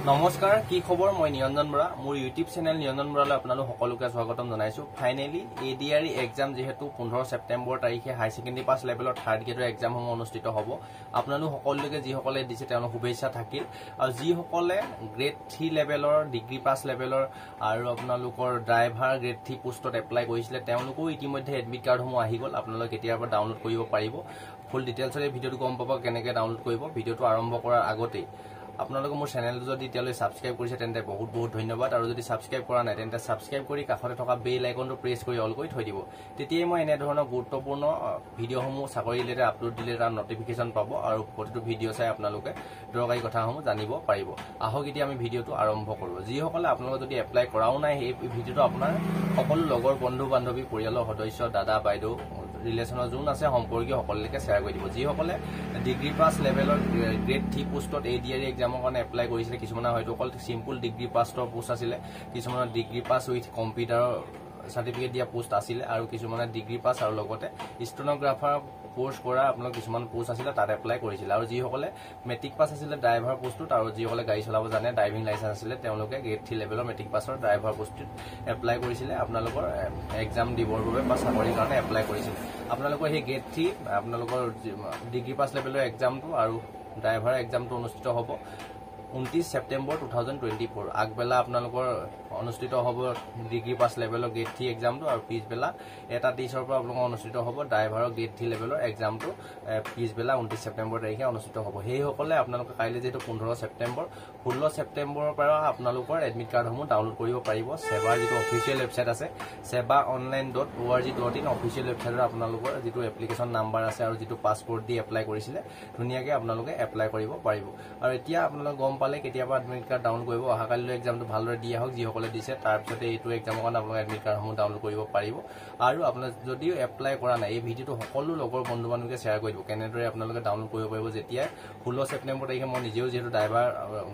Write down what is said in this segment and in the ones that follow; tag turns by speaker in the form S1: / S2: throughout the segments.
S1: নমস্কাৰ কি খবৰ মই নিৰঞ্জন বৰা মোৰ ইউটিউব চেনেল নিৰঞ্জন বৰালৈ আপোনালোক সকলোকে স্বাগতম জনাইছো ফাইনালি এডিআৰই এক্সাম যেহেতু 15 সেপ্টেম্বৰ তাৰিখে হাই সেকেন্ডাৰী পাস লেভেলৰ থাৰ্ড গ্ৰেডৰ এক্সাম সমূহ অনুষ্ঠিত হ'ব আপোনালোক সকলোকে যি সকলে দিছে তেওঁলোক শুভেচ্ছা থাকিল আৰু যি সকলে গ্ৰেড 3 লেভেলৰ ডিগ্ৰী পাস লেভেলৰ আৰু আপোনালোকৰ ড্ৰাইভাৰ গ্ৰেড 3 পোষ্টত এপ্লাই কৰিছিলে তেওঁলোকো ইতিমধ্যে এডমিট কাৰ্ড সমূহ আহি গল আপোনালোক কেতিয়াবা ডাউনলোড কৰিব পাৰিব ফুল ডিটেইলছৰে ভিডিওটো গম পাব কেনেকৈ ডাউনলোড কৰিব ভিডিওটো আৰম্ভ কৰাৰ আগতে আপোনালোকে মোৰ চেনেলটো যদি তেতিয়ালৈ সাবস্ক্ৰাইব কৰিছে তেন্তে বহুত বহুত ধন্যবাদ আৰু যদি সাবস্ক্ৰাইব কৰা নাই তেন্তে সাবস্ক্ৰাইব কৰি কাষতে থকা বেল আইকনটো প্ৰেছ কৰি অল কৰি থৈ দিব তেতিয়াই মই এনে ধৰণৰ গুৰুত্বপূৰ্ণ ভিডিওসমূহ চাকৰি ৰিলেটেড আপলোড দিলে তাৰ নটিফিকেশন পাব আৰু প্ৰতিটো ভিডিও চাই আপোনালোকে দৰকাৰী কথাসমূহ জানিব পাৰিব আহক এতিয়া আমি ভিডিওটো আৰম্ভ কৰো যি সকলে আপোনালোকে যদি এপ্লাই কৰাও নাই এই ভিডিওটো আপোনাৰ সকলো লগৰ বন্ধু বান্ধৱী পৰিয়ালৰ সদস্য দাদা বাইদেউ ৰিলেশনৰ যোন আছে সম্পৰ্কীয় সকলকে শেয়াৰ কৰি দিব যি সকলে ডিগ্ৰী পাস লেভেলৰ গ্ৰেড 3 পোষ্টত এডিআৰই এক্সামৰ কাৰণে এপ্লাই কৰিছিলে কিছুমানে হয়তো অকল সিম্পল ডিগ্ৰী পাসৰ পোষ্ট আছিলে কিছুমানে degree pass with computer certificate দিয়া পোষ্ট আছিলে আৰু কিছুমানে ডিগ্ৰী পাস আৰু লগতে ষ্টেনোগ্ৰাফাৰ কোৰ্স কৰা আপোনালোক কিছুমান পোষ্ট আছিলে তাত এপ্লাই কৰিছিল আৰু যি সকলে মেট্ৰিক পাস আছিলে ড্ৰাইভাৰ পোষ্টত আৰু যি সকলে গাড়ী চলাব জানে ড্ৰাইভিং লাইসেন্স আছিলে তেওঁলোকে গ্ৰেড 3 লেভেলৰ মেট্ৰিক পাসৰ ড্ৰাইভাৰ পোষ্টত এপ্লাই কৰিছিলে আপোনালোকৰ এক্সাম দিবৰ বাবে বা চাকৰিৰ কাৰণে এপ্লাই কৰিছিল আপোনালোকৰ এই গ্ৰেড 3 আপোনালোকৰ ডিগ্ৰী পাস লেভেলৰ এক্সামটো আৰু ড্ৰাইভাৰ এক্সামটো অনুষ্ঠিত হ'ব 29 সেপ্টেম্বৰ 2024 আগবেলা আপোনালোকৰ অনুষ্ঠিত হ'ব ডিগ্ৰী পাস লেভেলৰ গ্ৰেড 3 এক্সামটো আৰু পিছবেলা 1:30 পৰা আপোনালোকৰ অনুষ্ঠিত হ'ব ড্ৰাইভাৰৰ গ্ৰেড 3 লেভেলৰ এক্সামটো পিছবেলা 29 সেপ্টেম্বৰ তাৰিখে অনুষ্ঠিত হ'ব সেই সকলে আপোনালোকে কাইলৈ যেটো 15 সেপ্টেম্বৰ 16 সেপ্টেম্বৰৰ পৰা আপোনালোকৰ এডমিট কাৰ্ডসমূহ ডাউনলোড কৰিব পাৰিব সেৱাৰ যেটো অফিচিয়েল ৱেবছাইট আছে sevaonline.org.in অফিচিয়েল ৱেবছাইটৰ আপোনালোকৰ যেটো এপ্লিকেশন নাম্বাৰ আছে আৰু যেটো পাছপোৰ্ট দি এপ্লাই কৰিছিলে ধুনিয়াকৈ আপোনালোকে এপ্লাই কৰিব পাৰিব আৰু এতিয়া আপোনালোক গম পালে কেতিয়াবা এডমিট কাৰ্ড ডাউনলোড কৰিব অহাকালিলৈ এক্সামটো ভালদৰে দিয়া হওক যি সকলে দিছে তাৰ পিছতে এইটো এক্সামৰ কাৰণে আপোনালোকে এডমিট কাৰ্ডসমূহ ডাউনলোড কৰিব পাৰিব আৰু আপোনাক যদিও এপ্লাই কৰা নাই এই ভিডিওটো সকলো লগৰ বন্ধু বান্ধৱীকে শেয়াৰ কৰি দিব কেনেদৰে আপোনালোকে ডাউনলোড কৰিব পাৰিব যেতিয়া 16 সেপ্টেম্বৰ তাৰিখে মই নিজেও যেটো ড্ৰাইভাৰ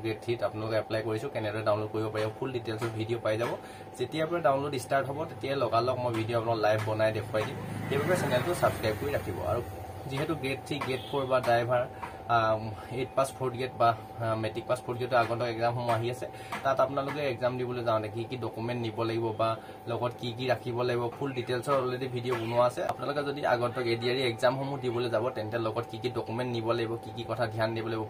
S1: গ্ৰেড 3 আপোনালোকে এপ্লাই কৰিছো কেনেদৰে ডাউনলোড কৰিব পাৰিব ফুল ডিটেইলছৰ ভিডিও পাই যাব যেতিয়াৰ পৰা ডাউনলোড ষ্টাৰ্ট হ'ব তেতিয়া লগালগ মই ভিডিও আপোনাক লাইভ বনাই দেখুৱাই দিম সেইবাবে চেনেলটো সাবস্ক্ৰাইব কৰি ৰাখিব আৰু যেহেতু গ্ৰেড 3 গ্ৰেড 4 বা ড্ৰাইভাৰ 8 পাস 4 গ্ৰেড বা মেট্ৰিক পাস 4 গ্ৰেড আগন্তুক এক্সাম সমূহ আহি আছে তাত আপোনালোকে এক্সাম দিবলৈ যাওঁতে কি ডকুমেন্ট নিব লাগিব বা লগত কি ৰাখিব লাগিব ফুল ডিটেইলছৰ অলৰেডি ভিডিও বনোৱা আছে আপোনালোকে যদি আগন্তুক এডিআৰই এক্সাম সমূহ দিবলৈ যাব তেন্তে লগত কি ডকুমেন্ট নিব লাগিব কি কথা ধ্যান দিব লাগিব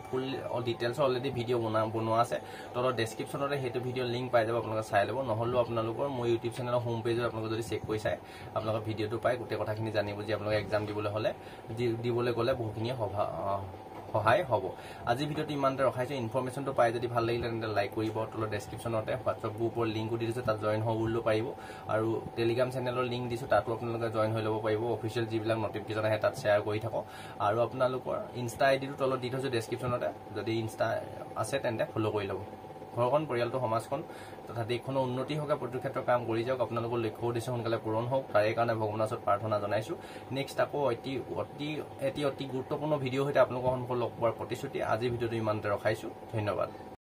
S1: ফুল ডিটেইলছৰ অলৰেডি ভিডিও বনোৱা আছে তলৰ ডেসক্ৰিপচনতে হেতু ভিডিও লিংক পাই যাব আপোনালোকে চাই ল'ব নহলে আপোনালোকৰ মোৰ ইউটিউব চেনেলৰ হোম পেজত আপোনালোকে যদি চেক কৰি চাই আপোনালোকে ভিডিওটো পাই গোটেই কথাখিনি জানিব যে আপোনালোকে এক্সাম দিবলৈ হলে দিবলৈ গলে বহুখিনি সহায় হ'ব আজি ভিডিওটো ইমানতে ৰখাইছে ইনফৰমেশনটো পাই যদি ভাল লাগিলে তেন্তে লাইক কৰিব তলৰ ডেসক্ৰিপচনতে WhatsApp গ্ৰুপৰ লিংকও দিছো তাত জয়েন হ'ব পাৰিব আৰু টেলিগ্ৰাম চেনেলৰ লিংক দিছো তাতো আপোনালোকে জয়েন হৈ ল'ব পাৰিব অফিচিয়েল যিবিলাক নটিফিকেশন আহে তাত শেয়াৰ কৰি থাকক আৰু আপোনালোকৰ ইনষ্টা আইডিটো তলত দি থৈছো ডেসক্ৰিপচনতে যদি ইনষ্টা আছে তেন্তে ফলো কৰি ল'ব ঘৰখন পৰিয়ালটো সমাজখন তথা দেশখনৰ উন্নতি হোৱা প্ৰতিটো ক্ষেত্ৰত কাম কৰি যাওক আপোনালোকৰ লক্ষ্য উদ্দেশ্য সোনকালে পূৰণ হওক তাৰে কাৰণে ভগৱানৰ ওচৰত প্ৰাৰ্থনা জনাইছো নেক্সট আকৌ অতি গুৰুত্বপূৰ্ণ ভিডিও হৈতে আপোনালোকৰ সন্মুখত লগ পোৱাৰ প্ৰতিশ্ৰুতি আজি ভিডিওটো ইমানতে ৰখাইছো ধন্যবাদ